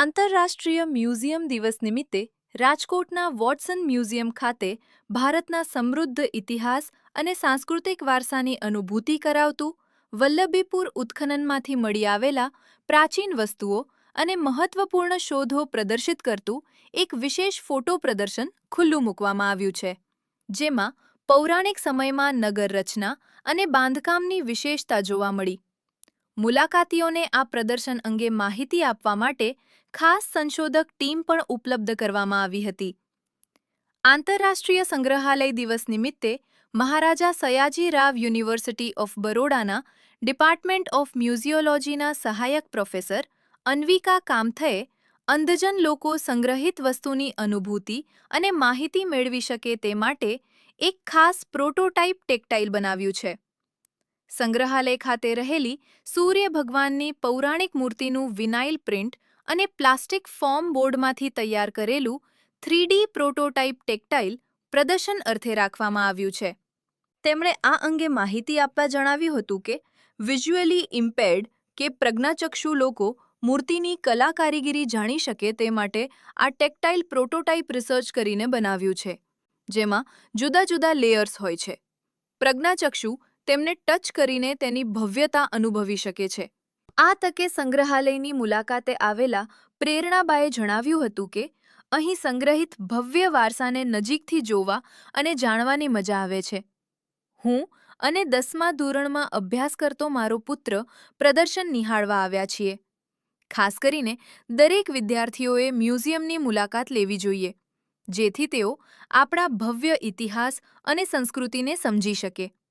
આંતરરાષ્ટ્રીય મ્યુઝિયમ દિવસ નિમિત્તે રાજકોટના વોટસન મ્યુઝિયમ ખાતે ભારતના સમૃદ્ધ ઇતિહાસ અને સાંસ્કૃતિક વારસાની અનુભૂતિ કરાવતું વલ્લભીપુર ઉત્ખનનમાંથી મળી આવેલા પ્રાચીન વસ્તુઓ અને મહત્વપૂર્ણ શોધો પ્રદર્શિત કરતું એક વિશેષ ફોટો પ્રદર્શન ખુલ્લું મૂકવામાં આવ્યું છે, જેમાં પૌરાણિક સમયમાં નગર રચના અને બાંધકામની વિશેષતા જોવા મળી. મુલાકાતીઓને આ પ્રદર્શન અંગે માહિતી આપવા માટે ખાસ સંશોધક ટીમ પણ ઉપલબ્ધ કરવામાં આવી હતી. આંતરરાષ્ટ્રીય સંગ્રહાલય દિવસ નિમિત્તે મહારાજા સયાજીરાવ યુનિવર્સિટી ઓફ બરોડાના ડિપાર્ટમેન્ટ ઓફ મ્યુઝિયોલોજીના સહાયક પ્રોફેસર અન્વિકા કામથએ અંધજન લોકો સંગ્રહિત વસ્તુની અનુભૂતિ અને માહિતી મેળવી શકે તે માટે એક ખાસ પ્રોટોટાઇપ ટેક્ટાઇલ બનાવ્યું છે. સંગ્રહાલય ખાતે રહેલી સૂર્ય ભગવાનની પૌરાણિક મૂર્તિનું વિનાઇલ પ્રિન્ટ અને પ્લાસ્ટિક ફોર્મ બોર્ડમાંથી તૈયાર કરેલું 3D પ્રોટોટાઇપ ટેક્ટાઇલ પ્રદર્શન અર્થે રાખવામાં આવ્યું છે. તેમણે આ અંગે માહિતી આપવા જણાવ્યું હતું કે વિઝ્યુઅલી ઇમ્પેર્ડ કે પ્રજ્ઞાચક્ષુ લોકો મૂર્તિની કલા કારીગરી જાણી શકે તે માટે આ ટેક્ટાઇલ પ્રોટોટાઇપ રિસર્ચ કરીને બનાવ્યું છે, જેમાં જુદા જુદા લેયર્સ હોય છે. પ્રજ્ઞાચક્ષુ તેમને ટચ કરીને તેની ભવ્યતા અનુભવી શકે છે. આ તકે સંગ્રહાલયની મુલાકાતે આવેલા પ્રેરણાબાએ જણાવ્યું હતું કે અહીં સંગ્રહિત ભવ્ય વારસાને નજીકથી જોવા અને જાણવાની મજા આવે છે. હું અને 10મા ધોરણમાં અભ્યાસ કરતો મારો પુત્ર પ્રદર્શન નિહાળવા આવ્યા છીએ. ખાસ કરીને દરેક વિદ્યાર્થીઓએ મ્યુઝિયમની મુલાકાત લેવી જોઈએ, જેથી તેઓ આપણા ભવ્ય ઇતિહાસ અને સંસ્કૃતિને સમજી શકે.